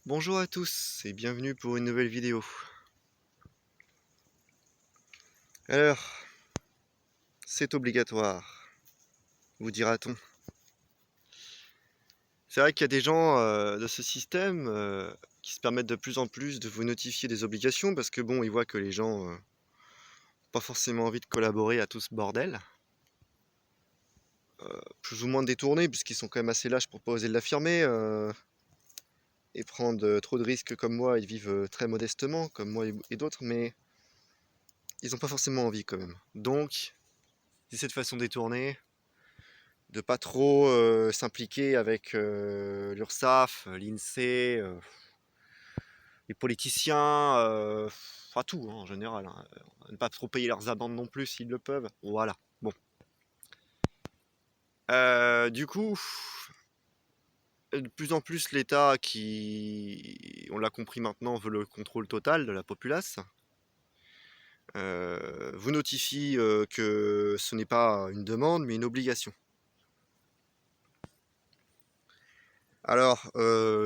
Bonjour à tous et bienvenue pour une nouvelle vidéo. Alors, c'est obligatoire, vous dira-t-on. C'est vrai qu'il y a des gens de ce système qui se permettent de plus en plus de vous notifier des obligations parce que bon, ils voient que les gens n'ont pas forcément envie de collaborer à tout ce bordel. Plus ou moins détournés puisqu'ils sont quand même assez lâches pour pas oser l'affirmer et prendre trop de risques comme moi. Ils vivent très modestement comme moi et d'autres, mais ils n'ont pas forcément envie quand même. Donc, c'est cette façon détournée de pas trop s'impliquer avec l'URSSAF, l'INSEE, les politiciens, enfin tout en général, hein. Ne pas trop payer leurs amendes non plus s'ils le peuvent. Voilà. Bon. Du coup, de plus en plus l'État qui, on l'a compris maintenant, veut le contrôle total de la populace. Vous notifie que ce n'est pas une demande mais une obligation. Alors,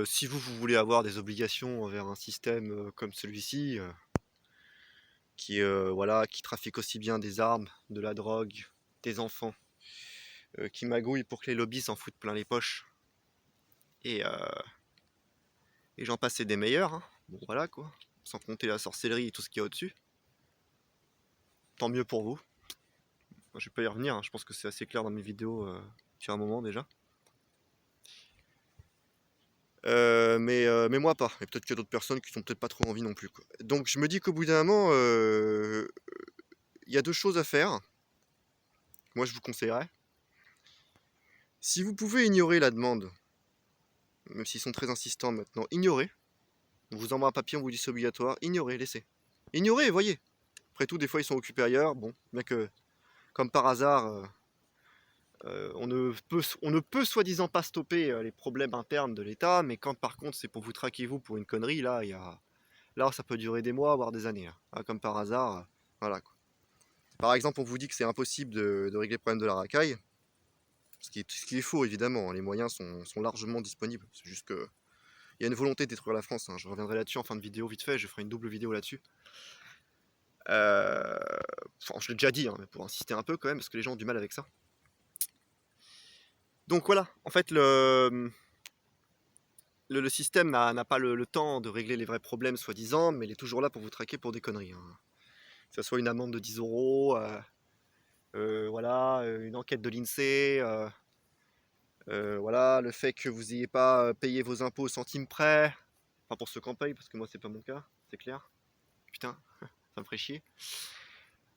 si vous voulez avoir des obligations envers un système comme celui-ci, voilà, qui trafique aussi bien des armes, de la drogue, des enfants, qui magouille pour que les lobbies s'en foutent plein les poches, et, euh, et j'en passe et des meilleurs, hein. Bon voilà quoi, sans compter la sorcellerie et tout ce qu'il y a au-dessus. Tant mieux pour vous. Moi, je vais pas y revenir, hein. Je pense que c'est assez clair dans mes vidéos depuis un moment déjà. Mais moi pas, et peut-être qu'il y a d'autres personnes qui n'ont peut-être pas trop envie non plus, quoi. Donc je me dis qu'au bout d'un moment, il y a deux choses à faire. Moi je vous conseillerais. Si vous pouvez ignorer la demande, même s'ils sont très insistants maintenant, ignorez. On vous envoie un papier, on vous dit c'est obligatoire, ignorez, laissez. Ignorez, voyez. Après tout, des fois ils sont occupés ailleurs, bon, bien que, comme par hasard, on ne peut soi-disant pas stopper les problèmes internes de l'État, mais quand par contre c'est pour vous traquer vous pour une connerie, là ça peut durer des mois, voire des années, là. Ah, comme par hasard, voilà quoi. Par exemple, on vous dit que c'est impossible de régler le problème de la racaille, ce qui est faux évidemment, hein. Les moyens sont largement disponibles. C'est juste que il y a une volonté de détruire la France, hein. Je reviendrai là-dessus en fin de vidéo vite fait, je ferai une double vidéo là-dessus. Enfin, je l'ai déjà dit, hein, mais pour insister un peu quand même, parce que les gens ont du mal avec ça. Donc voilà, en fait, le système n'a pas le temps de régler les vrais problèmes, soi-disant, mais il est toujours là pour vous traquer pour des conneries, hein. Que ce soit une amende de 10 euros, voilà, une enquête de l'INSEE, voilà, le fait que vous n'ayez pas payé vos impôts au centime près. Enfin, pour ceux qui en payent, parce que moi, c'est pas mon cas, c'est clair. Putain, ça me ferait chier.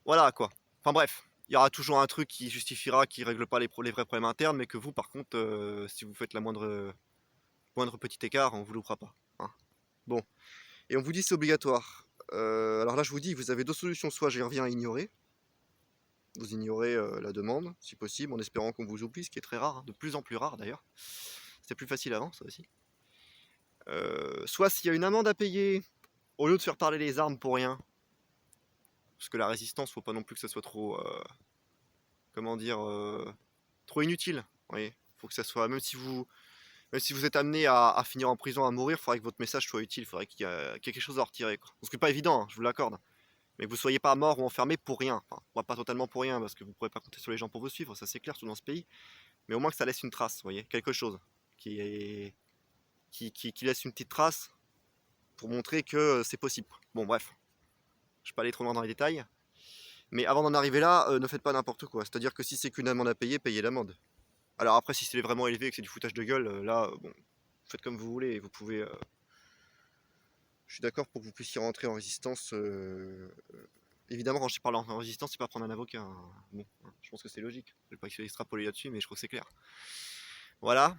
Voilà, quoi. Enfin bref, il y aura toujours un truc qui justifiera, qui règle pas les vrais problèmes internes, mais que vous, par contre, si vous faites la moindre petit écart, on vous le fera pas, hein. Bon, et on vous dit c'est obligatoire. Alors là, je vous dis, vous avez deux solutions. Soit j'y reviens à ignorer, vous ignorez la demande, si possible, en espérant qu'on vous oublie, ce qui est très rare, hein, de plus en plus rare d'ailleurs. C'était plus facile avant, ça aussi. Soit s'il y a une amende à payer, au lieu de faire parler les armes pour rien, parce que la résistance, faut pas non plus que ça soit trop, comment dire, trop inutile. Vous voyez, faut que ça soit, même si vous êtes amené à finir en prison, à mourir, il faudrait que votre message soit utile, il faudrait qu'il y ait quelque chose à en retirer, quoi. Ce qui n'est pas évident, hein, je vous l'accorde. Mais que vous soyez pas mort ou enfermé pour rien. Enfin, pas totalement pour rien, parce que vous ne pourrez pas compter sur les gens pour vous suivre, ça c'est clair, tout dans ce pays. Mais au moins que ça laisse une trace, vous voyez, quelque chose qui laisse une petite trace pour montrer que c'est possible. Bon, bref, je ne vais pas aller trop loin dans les détails. Mais avant d'en arriver là, ne faites pas n'importe quoi. C'est-à-dire que si c'est qu'une amende à payer, payez l'amende. Alors après, si c'est vraiment élevé et que c'est du foutage de gueule, là, bon, faites comme vous voulez. Vous pouvez. Je suis d'accord pour que vous puissiez rentrer en résistance. Évidemment, quand je parle en résistance, c'est pas prendre un avocat, hein. Bon, hein, je pense que c'est logique. Je vais pas extrapoler là-dessus, mais je crois que c'est clair. Voilà.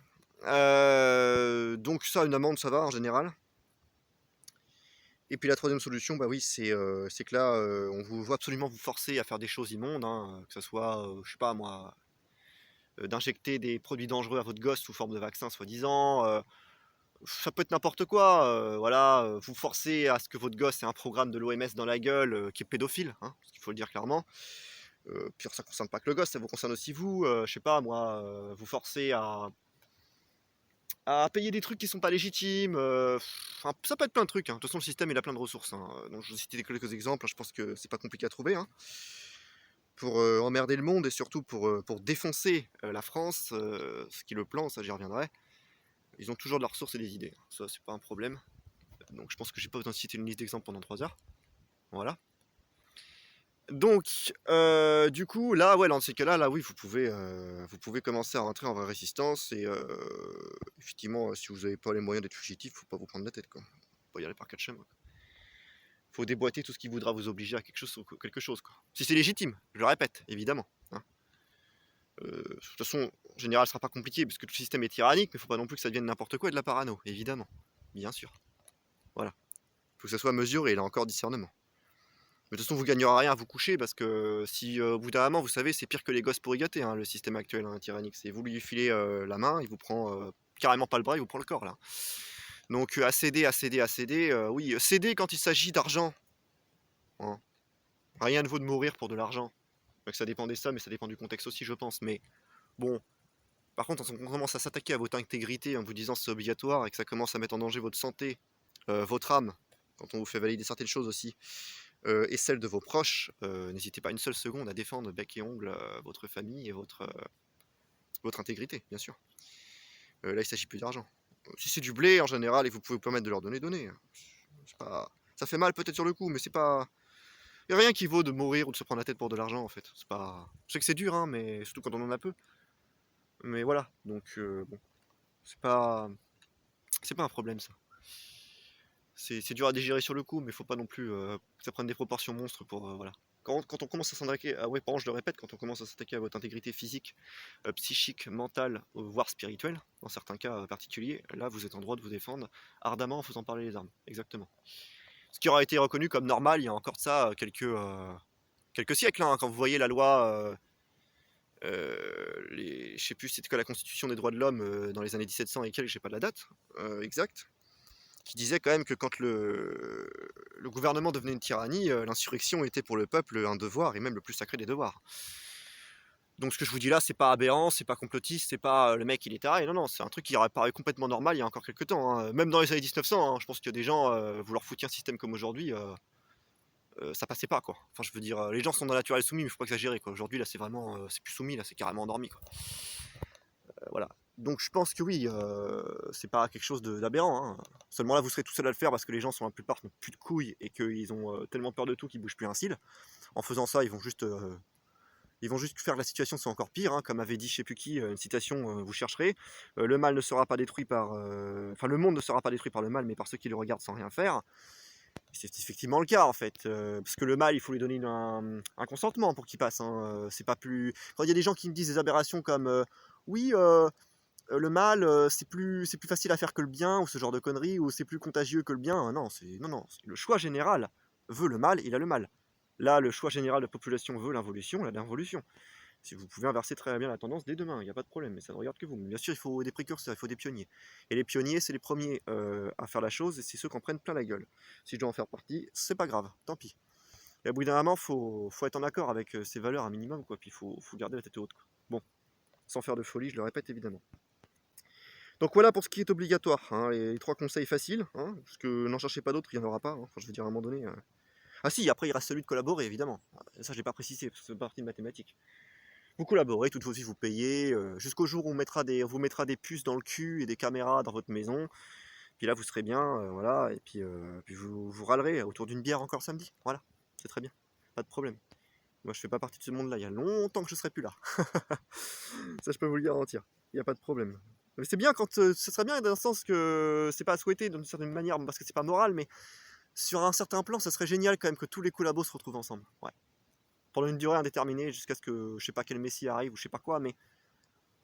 Donc ça, une amende, ça va en général. Et puis la troisième solution, bah oui, c'est que là, on vous veut absolument vous forcer à faire des choses immondes, hein, que ce soit, je sais pas moi, d'injecter des produits dangereux à votre gosse sous forme de vaccin soi-disant. Ça peut être n'importe quoi, voilà, vous forcez à ce que votre gosse ait un programme de l'OMS dans la gueule qui est pédophile, hein, parce qu'il faut le dire clairement. Puis ça concerne pas que le gosse, ça vous concerne aussi vous. Je sais pas moi, vous forcez à payer des trucs qui sont pas légitimes, enfin, ça peut être plein de trucs, hein. De toute façon, le système, il a plein de ressources, hein. Donc je vais citer quelques exemples, hein, je pense que c'est pas compliqué à trouver, hein. Pour, emmerder le monde et surtout pour défoncer, la France, ce qui est le plan, ça j'y reviendrai. Ils ont toujours de la ressource et des idées, hein. Ça, c'est pas un problème. Donc je pense que j'ai pas besoin de citer une liste d'exemples pendant 3 heures. Voilà. Donc, du coup, là, ouais, dans ces cas-là, là, oui, vous pouvez commencer à rentrer en vraie résistance et effectivement, si vous avez pas les moyens d'être fugitif, faut pas vous prendre la tête, quoi. Faut pas y aller par 4 chemins, quoi. Faut déboîter tout ce qui voudra vous obliger à quelque chose, quoi. Si c'est légitime, je le répète, évidemment, hein. De toute façon, en général, ce sera pas compliqué parce que tout le système est tyrannique, mais faut pas non plus que ça devienne n'importe quoi et de la parano, évidemment. Bien sûr. Voilà. Faut que ça soit mesuré, là encore discernement. Mais de toute façon, vous gagnerez rien à vous coucher parce que si au bout d'un moment, vous savez, c'est pire que les gosses pour y gâter, hein, le système actuel, hein, tyrannique. C'est vous lui filez la main, il vous prend carrément pas le bras, il vous prend le corps, là. Donc à céder, à céder, à céder, oui, céder quand il s'agit d'argent, hein. Rien ne vaut de mourir pour de l'argent. Ça dépend des sommes, mais ça dépend du contexte aussi, je pense. Mais bon, par contre, quand on commence à s'attaquer à votre intégrité en vous disant c'est obligatoire et que ça commence à mettre en danger votre santé, votre âme, quand on vous fait valider certaines choses aussi, et celle de vos proches, n'hésitez pas une seule seconde à défendre bec et ongle votre famille et votre intégrité, bien sûr. Là, il ne s'agit plus d'argent. Si c'est du blé, en général, et vous pouvez vous permettre de leur donner, donnez. Pas... Ça fait mal peut-être sur le coup, mais c'est pas... Il n'y a rien qui vaut de mourir ou de se prendre la tête pour de l'argent, en fait. C'est pas... Je sais que c'est dur, hein, mais surtout quand on en a peu. Mais voilà, donc bon, c'est pas... C'est pas un problème, ça. C'est dur à digérer sur le coup, mais faut pas non plus que ça prenne des proportions monstres pour... voilà. Quand on commence à s'attaquer, ah ouais, pardon, je le répète, quand on commence à s'attaquer à votre intégrité physique, psychique, mentale, voire spirituelle, dans certains cas particuliers, là vous êtes en droit de vous défendre ardemment en faisant parler les armes. Exactement. Ce qui aura été reconnu comme normal il y a encore de ça quelques siècles, hein, quand vous voyez la loi, je sais plus c'était quoi la constitution des droits de l'homme dans les années 1700 et quelques, j'ai pas la date exacte, qui disait quand même que quand le gouvernement devenait une tyrannie, l'insurrection était pour le peuple un devoir, et même le plus sacré des devoirs. Donc ce que je vous dis là, c'est pas aberrant, c'est pas complotiste, c'est pas le mec il est taré, non, non, c'est un truc qui aurait paru complètement normal il y a encore quelques temps, hein. Même dans les années 1900, hein, je pense qu'il y a des gens, vous leur foutiez un système comme aujourd'hui, ça passait pas, quoi. Enfin, je veux dire, les gens sont dans la naturel soumis, mais faut pas exagérer, quoi. Aujourd'hui, là, c'est vraiment, c'est plus soumis, là, c'est carrément endormi, quoi. Voilà. Donc je pense que oui, c'est pas quelque chose d'aberrant, hein. Seulement là, vous serez tout seul à le faire parce que les gens sont la plupart n'ont plus de couilles et qu'ils ont tellement peur de tout qu'ils bougent plus un cil. En faisant ça, ils vont juste faire que la situation soit encore pire, hein, comme avait dit je sais plus qui, une citation, vous chercherez. Le mal ne sera pas détruit par, enfin le monde ne sera pas détruit par le mal, mais par ceux qui le regardent sans rien faire. C'est effectivement le cas en fait, parce que le mal, il faut lui donner un consentement pour qu'il passe, hein. C'est pas plus. Quand il y a des gens qui me disent des aberrations comme oui. Le mal, c'est plus facile à faire que le bien, ou ce genre de conneries, ou c'est plus contagieux que le bien. Non, non, le choix général veut le mal, il a le mal. Là, le choix général de la population veut l'involution, il a l'involution. Si vous pouvez inverser très bien la tendance dès demain, il n'y a pas de problème, mais ça ne regarde que vous. Mais bien sûr, il faut des précurseurs, il faut des pionniers. Et les pionniers, c'est les premiers à faire la chose, et c'est ceux qui en prennent plein la gueule. Si je dois en faire partie, c'est pas grave, tant pis. Et à bout d'un moment, faut être en accord avec ces valeurs un minimum, quoi. Puis faut garder la tête haute, quoi. Bon, sans faire de folie, je le répète évidemment. Donc voilà pour ce qui est obligatoire, hein, les 3 conseils faciles, hein, parce que n'en cherchez pas d'autres, il n'y en aura pas, hein. Enfin, je veux dire à un moment donné. Ah si, après il reste celui de collaborer, évidemment. Ça je l'ai pas précisé, parce que c'est partie de mathématiques. Vous collaborez, toutes vos vies vous payez, jusqu'au jour où on vous mettra des puces dans le cul et des caméras dans votre maison. Puis là vous serez bien, voilà, et puis vous râlerez autour d'une bière encore samedi. Voilà, c'est très bien, pas de problème. Moi je fais pas partie de ce monde-là, il y a longtemps que je serai plus là. Ça je peux vous le garantir, il n'y a pas de problème. Mais c'est bien quand. Ce serait bien dans le sens que c'est pas à souhaiter d'une certaine manière, parce que c'est pas moral, mais sur un certain plan, ça serait génial quand même que tous les collabos se retrouvent ensemble. Ouais. Pendant une durée indéterminée, jusqu'à ce que je sais pas quel messie arrive ou je sais pas quoi, mais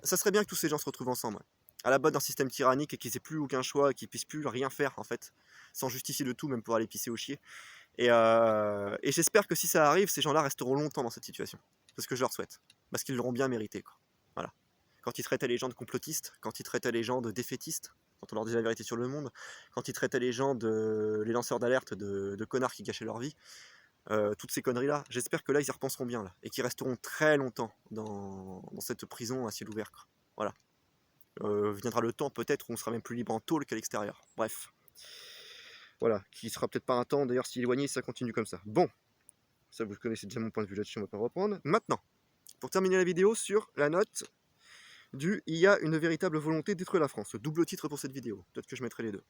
ça serait bien que tous ces gens se retrouvent ensemble. Ouais. À la base d'un système tyrannique et qu'ils aient plus aucun choix et qu'ils puissent plus rien faire en fait, sans justifier de tout, même pour aller pisser au chier. Et j'espère que si ça arrive, ces gens-là resteront longtemps dans cette situation. C'est ce que je leur souhaite. Parce qu'ils l'auront bien mérité, quoi. Voilà. Quand ils traitaient les gens de complotistes, quand ils traitaient les gens de défaitistes, quand on leur disait la vérité sur le monde, quand ils traitaient les gens les lanceurs d'alerte de connards qui gâchaient leur vie, toutes ces conneries-là, j'espère que là ils y repenseront bien, là, et qu'ils resteront très longtemps dans cette prison à ciel ouvert, quoi. Voilà. Viendra le temps peut-être où on sera même plus libre en tôle qu'à l'extérieur. Bref. Voilà, qui sera peut-être pas un temps, d'ailleurs, si éloigné, ça continue comme ça. Bon, ça vous connaissez déjà mon point de vue là-dessus, on va pas reprendre. Maintenant, pour terminer la vidéo sur la note du « Il y a une véritable volonté de détruire la France ». Double titre pour cette vidéo, peut-être que je mettrai les deux.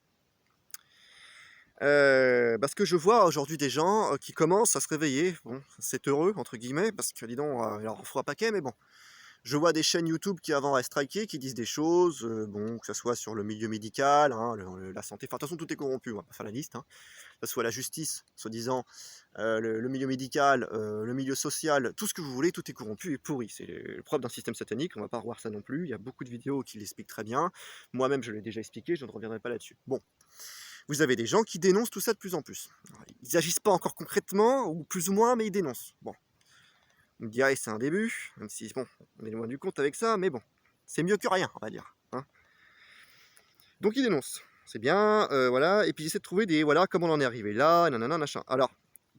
Parce que je vois aujourd'hui des gens qui commencent à se réveiller. Bon, c'est heureux, entre guillemets, parce que, dis donc, alors on fera un paquet, mais bon. Je vois des chaînes YouTube qui avant restent strikées, qui disent des choses, bon, que ce soit sur le milieu médical, hein, la santé, enfin de toute façon tout est corrompu, on va pas faire la liste, hein. Que ce soit la justice, soi-disant, le milieu médical, le milieu social, tout ce que vous voulez, tout est corrompu et pourri. C'est le propre d'un système satanique, on va pas revoir ça non plus, il y a beaucoup de vidéos qui l'expliquent très bien, moi-même je l'ai déjà expliqué, je ne reviendrai pas là-dessus. Bon, vous avez des gens qui dénoncent tout ça de plus en plus. Alors, ils agissent pas encore concrètement, ou plus ou moins, mais ils dénoncent. Bon. On me dirait c'est un début, même si bon, on est loin du compte avec ça, mais bon, c'est mieux que rien, on va dire. Hein. Donc il dénonce, c'est bien, voilà, et puis j'essaie de trouver des, voilà, comment on en est arrivé là, nanana, machin. Alors,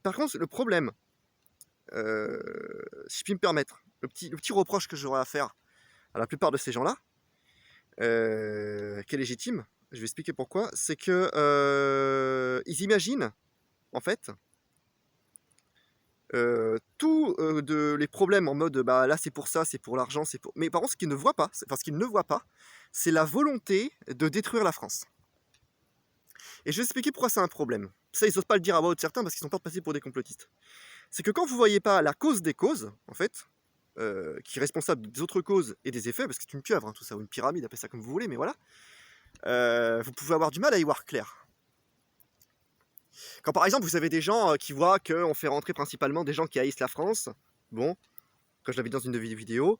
par contre, le problème, si je puis me permettre, le petit reproche que j'aurais à faire à la plupart de ces gens-là, qui est légitime, je vais expliquer pourquoi, c'est que ils imaginent, en fait, tous les problèmes en mode bah là c'est pour ça, c'est pour l'argent, c'est pour. Mais par contre, ce qu'ils ne voient pas, c'est la volonté de détruire la France. Et je vais expliquer pourquoi c'est un problème. Ça, ils n'osent pas le dire à voix haute certains parce qu'ils sont peur de passer pour des complotistes. C'est que quand vous voyez pas la cause des causes, en fait, qui est responsable des autres causes et des effets, parce que c'est une pieuvre, hein, tout ça, ou une pyramide, appelez ça comme vous voulez, mais voilà, vous pouvez avoir du mal à y voir clair. Quand par exemple vous avez des gens qui voient qu'on fait rentrer principalement des gens qui haïssent la France, bon, comme je l'avais dit dans une de mes vidéos,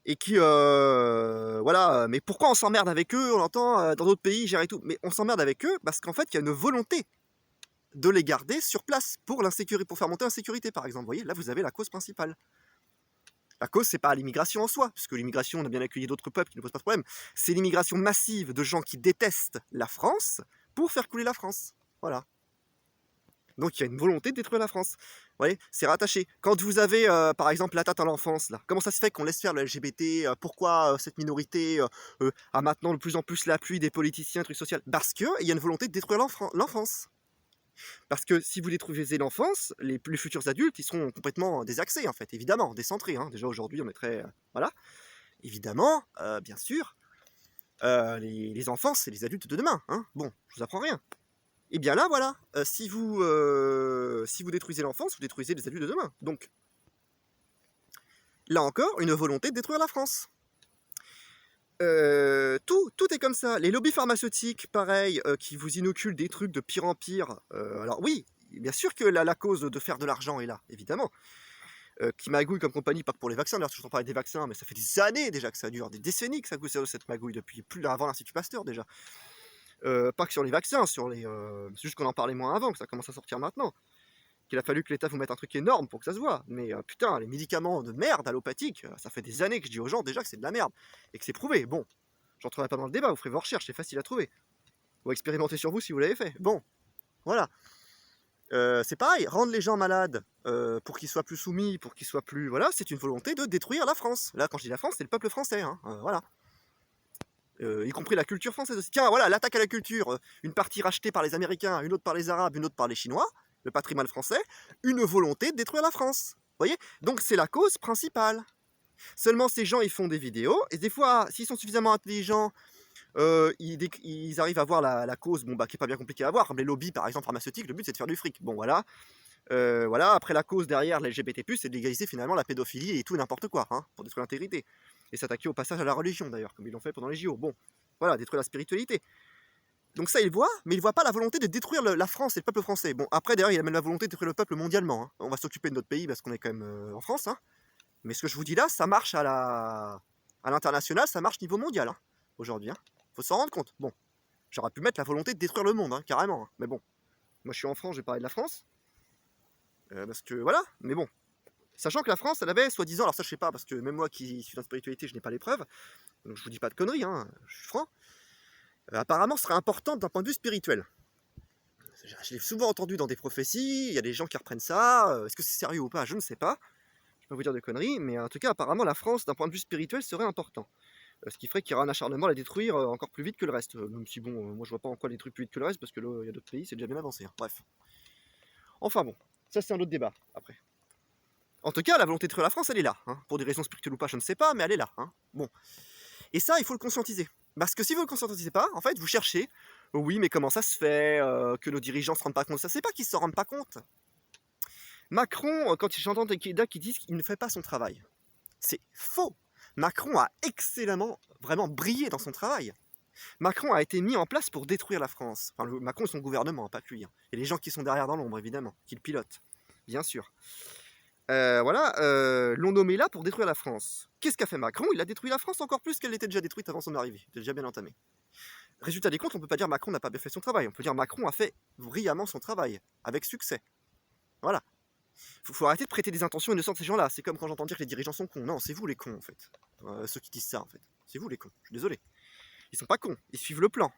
et qui, voilà, mais pourquoi on s'emmerde avec eux? On entend dans d'autres pays gérer tout, mais on s'emmerde avec eux parce qu'en fait il y a une volonté de les garder sur place pour l'insécurité, pour faire monter l'insécurité par exemple. Vous voyez, là vous avez la cause principale. La cause, c'est pas l'immigration en soi, puisque l'immigration, on a bien accueilli d'autres peuples qui ne posent pas de problème. C'est l'immigration massive de gens qui détestent la France pour faire couler la France. Voilà. Donc il y a une volonté de détruire la France. Vous voyez, c'est rattaché. Quand vous avez, par exemple, l'atteinte à l'enfance, là, comment ça se fait qu'on laisse faire le LGBT? Pourquoi cette minorité a maintenant de plus en plus l'appui des politiciens, trucs sociaux? Parce qu'il y a une volonté de détruire l'enfance. Parce que si vous détruisez l'enfance, les futurs adultes, ils seront complètement désaxés, en fait, évidemment, décentrés. Hein. Déjà aujourd'hui, on est très... voilà. Évidemment, bien sûr, les enfants, c'est les adultes de demain. Hein. Bon, je vous apprends rien. Et bien là, voilà, si vous détruisez l'enfance, vous détruisez les adultes de demain. Donc, là encore, une volonté de détruire la France. Tout est comme ça. Les lobbies pharmaceutiques, pareil, qui vous inoculent des trucs de pire en pire. Alors oui, bien sûr que la cause de faire de l'argent est là, évidemment. Qui magouille comme compagnie, pas que pour les vaccins, d'ailleurs, je t'en parlais des vaccins, mais ça fait des années déjà que ça dure, des décennies que ça goûte cette magouille, depuis plus avant l'Institut Pasteur déjà. Pas que sur les vaccins, c'est juste qu'on en parlait moins avant, que ça commence à sortir maintenant. Qu'il a fallu que l'État vous mette un truc énorme pour que ça se voit. Mais putain, les médicaments de merde allopathiques, ça fait des années que je dis aux gens déjà que c'est de la merde. Et que c'est prouvé. Bon, j'entrerai pas dans le débat, vous ferez vos recherches, c'est facile à trouver. Ou expérimenter sur vous si vous l'avez fait. Bon, voilà. C'est pareil, rendre les gens malades pour qu'ils soient plus soumis, pour qu'ils soient plus... Voilà, c'est une volonté de détruire la France. Là, quand je dis la France, c'est le peuple français, hein, voilà. Y compris la culture française aussi. Tiens, voilà, l'attaque à la culture, une partie rachetée par les Américains, une autre par les Arabes, une autre par les Chinois, le patrimoine français, une volonté de détruire la France. Vous voyez? Donc c'est la cause principale. Seulement ces gens, ils font des vidéos, et des fois, s'ils sont suffisamment intelligents, ils arrivent à voir la cause, bon, bah, qui est pas bien compliquée à voir, comme les lobbies, par exemple, pharmaceutiques, le but c'est de faire du fric. Bon, voilà. Voilà, après la cause derrière l'LGBT+, c'est de légaliser finalement la pédophilie et tout et n'importe quoi, hein, pour détruire l'intégrité. Et s'attaquer au passage à la religion d'ailleurs, comme ils l'ont fait pendant les JO. Bon, voilà, détruire la spiritualité. Donc ça, ils le voient, mais ils ne voient pas la volonté de détruire la France et le peuple français. Bon, après, d'ailleurs, il y a même la volonté de détruire le peuple mondialement. Hein. On va s'occuper de notre pays parce qu'on est quand même en France. Hein. Mais ce que je vous dis là, ça marche à l'international, ça marche niveau mondial, hein, aujourd'hui. Hein. Faut s'en rendre compte. Bon, j'aurais pu mettre la volonté de détruire le monde, hein, carrément. Hein. Mais bon, moi je suis en France, je vais parler de la France. Parce que voilà, mais bon. Sachant que la France, elle avait soi-disant, alors ça je sais pas, parce que même moi qui suis dans la spiritualité, je n'ai pas les preuves, donc je vous dis pas de conneries, hein, je suis franc, apparemment serait importante d'un point de vue spirituel. Je l'ai souvent entendu dans des prophéties, il y a des gens qui reprennent ça, est-ce que c'est sérieux ou pas, je ne sais pas, je peux pas vous dire de conneries, mais en tout cas apparemment la France d'un point de vue spirituel serait important. Ce qui ferait qu'il y aura un acharnement à la détruire encore plus vite que le reste. Même si bon, moi je vois pas en quoi les détruire plus vite que le reste, parce que là, il y a d'autres pays, c'est déjà bien avancé. Hein. Bref. Enfin bon, ça c'est un autre débat après. En tout cas, la volonté de détruire la France, elle est là. Hein. Pour des raisons spirituelles ou pas, je ne sais pas, mais elle est là. Hein. Bon. Et ça, il faut le conscientiser. Parce que si vous ne le conscientisez pas, en fait, vous cherchez, oui, mais comment ça se fait que nos dirigeants ne se rendent pas compte? Ça, c'est pas qu'ils ne se rendent pas compte. Macron, quand j'entends des candidats qui disent qu'il ne fait pas son travail, c'est faux. Macron a excellemment, vraiment brillé dans son travail. Macron a été mis en place pour détruire la France. Enfin, Macron et son gouvernement, pas que lui. Hein. Et les gens qui sont derrière dans l'ombre, évidemment, qui le pilotent, bien sûr. Voilà, l'ont nommé là pour détruire la France. Qu'est-ce qu'a fait Macron? Il a détruit la France encore plus qu'elle était déjà détruite avant son arrivée. C'était déjà bien entamé. Résultat des comptes, on peut pas dire Macron n'a pas bien fait son travail. On peut dire Macron a fait brillamment son travail, avec succès. Voilà. Faut arrêter de prêter des intentions innocentes à ces gens-là. C'est comme quand j'entends dire que les dirigeants sont cons. Non, c'est vous les cons en fait. Ceux qui disent ça en fait. C'est vous les cons. Je suis désolé. Ils sont pas cons. Ils suivent le plan.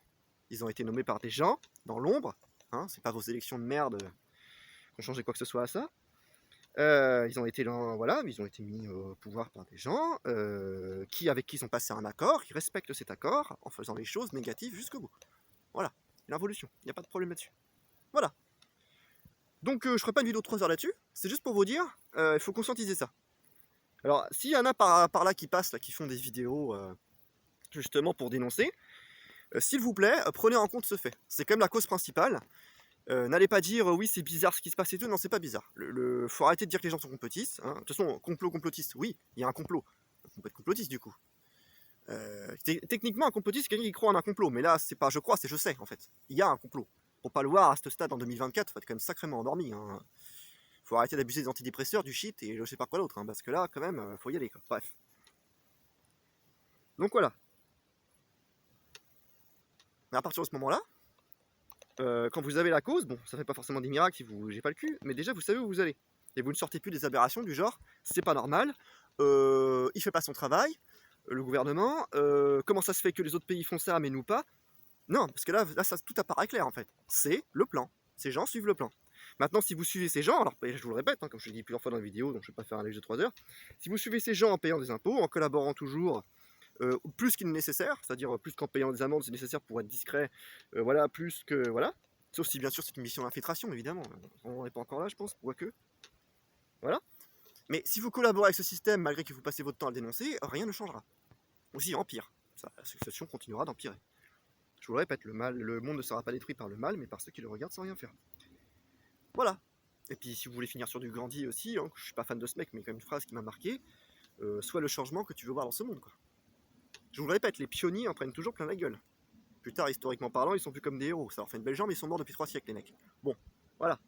Ils ont été nommés par des gens dans l'ombre. Hein, c'est pas vos élections de merde qui ont changé quoi que ce soit à ça. Ils ont été là, voilà, ils ont été mis au pouvoir par des gens avec qui ils ont passé un accord, qui respectent cet accord en faisant les choses négatives jusqu'au bout. Voilà, l'involution, il n'y a pas de problème là-dessus. Voilà. Donc je ferai pas une vidéo de 3 heures là-dessus, c'est juste pour vous dire, il faut conscientiser ça. Alors s'il y en a par là qui passent, là, qui font des vidéos justement pour dénoncer, s'il vous plaît, prenez en compte ce fait. C'est quand même la cause principale. N'allez pas dire oui c'est bizarre ce qui se passe et tout, non c'est pas bizarre. Faut arrêter de dire que les gens sont complotistes. Hein. De toute façon, complotiste, oui, il y a un complot. On peut être complotiste du coup. Techniquement un complotiste c'est quelqu'un qui croit en un complot, mais là c'est pas je crois, c'est je sais en fait. Il y a un complot. Pour pas le voir à ce stade en 2024, faut être quand même sacrément endormi. Hein. Faut arrêter d'abuser des antidépresseurs, du shit et je sais pas quoi d'autre, hein, parce que là quand même faut y aller quoi. Bref. Donc voilà. Mais à partir de ce moment-là, quand vous avez la cause, bon, ça fait pas forcément des miracles si vous bougez pas le cul, mais déjà vous savez où vous allez. Et vous ne sortez plus des aberrations du genre, c'est pas normal, il fait pas son travail, le gouvernement, comment ça se fait que les autres pays font ça mais nous pas? Non, parce que là ça, tout apparaît clair en fait. C'est le plan. Ces gens suivent le plan. Maintenant, si vous suivez ces gens, alors je vous le répète, hein, comme je l'ai dit plusieurs fois dans la vidéo, donc je ne vais pas faire un live de 3 heures, si vous suivez ces gens en payant des impôts, en collaborant toujours plus qu'il n'est nécessaire, c'est-à-dire plus qu'en payant des amendes c'est nécessaire pour être discret, voilà, plus que voilà. Sauf si bien sûr c'est une mission d'infiltration évidemment, on n'est pas encore là je pense, quoique. Voilà. Mais si vous collaborez avec ce système malgré que vous passez votre temps à le dénoncer, rien ne changera. Aussi empire. La situation continuera d'empirer. Je vous le répète, le monde ne sera pas détruit par le mal, mais par ceux qui le regardent sans rien faire. Voilà. Et puis si vous voulez finir sur du Gandhi aussi, hein, je suis pas fan de ce mec, mais quand même une phrase qui m'a marqué, sois le changement que tu veux voir dans ce monde, quoi. Je vous le répète, les pionniers en prennent toujours plein la gueule. Plus tard, historiquement parlant, ils sont plus comme des héros. Ça leur fait une belle jambe, ils sont morts depuis 3 siècles, les mecs. Bon, voilà.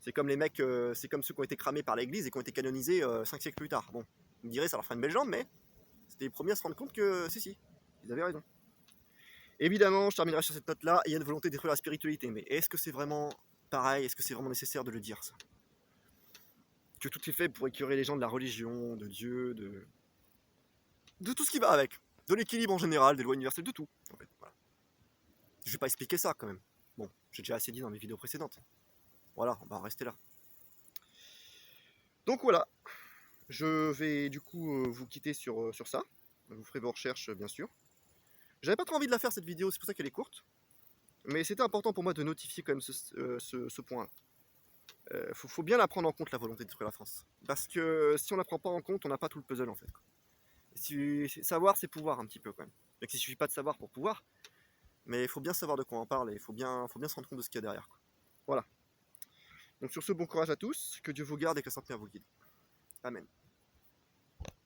C'est comme les mecs, c'est comme ceux qui ont été cramés par l'église et qui ont été canonisés 5 siècles plus tard. Bon, vous me direz, ça leur fera une belle jambe, mais c'était les premiers à se rendre compte que, si, ils avaient raison. Évidemment, je terminerai sur cette note-là, il y a une volonté de détruire la spiritualité, mais est-ce que c'est vraiment pareil? Est-ce que c'est vraiment nécessaire de le dire, ça? Que tout est fait pour écœurer les gens de la religion, de Dieu, de tout ce qui va avec. De l'équilibre en général, des lois universelles, de tout. En fait, voilà. Je vais pas expliquer ça quand même. Bon, j'ai déjà assez dit dans mes vidéos précédentes. Voilà, on va en rester là. Donc voilà, je vais du coup vous quitter sur ça. Vous ferez vos recherches bien sûr. J'avais pas trop envie de la faire cette vidéo, c'est pour ça qu'elle est courte. Mais c'était important pour moi de notifier quand même ce point. Faut bien la prendre en compte la volonté de détruire la France. Parce que si on la prend pas en compte, on n'a pas tout le puzzle en fait. Savoir c'est pouvoir un petit peu quand même. Donc il suffit pas de savoir pour pouvoir. Mais il faut bien savoir de quoi on parle et il faut bien se rendre compte de ce qu'il y a derrière, quoi. Voilà. Donc sur ce, bon courage à tous, que Dieu vous garde et que la Sainte Mère vous guide. Amen.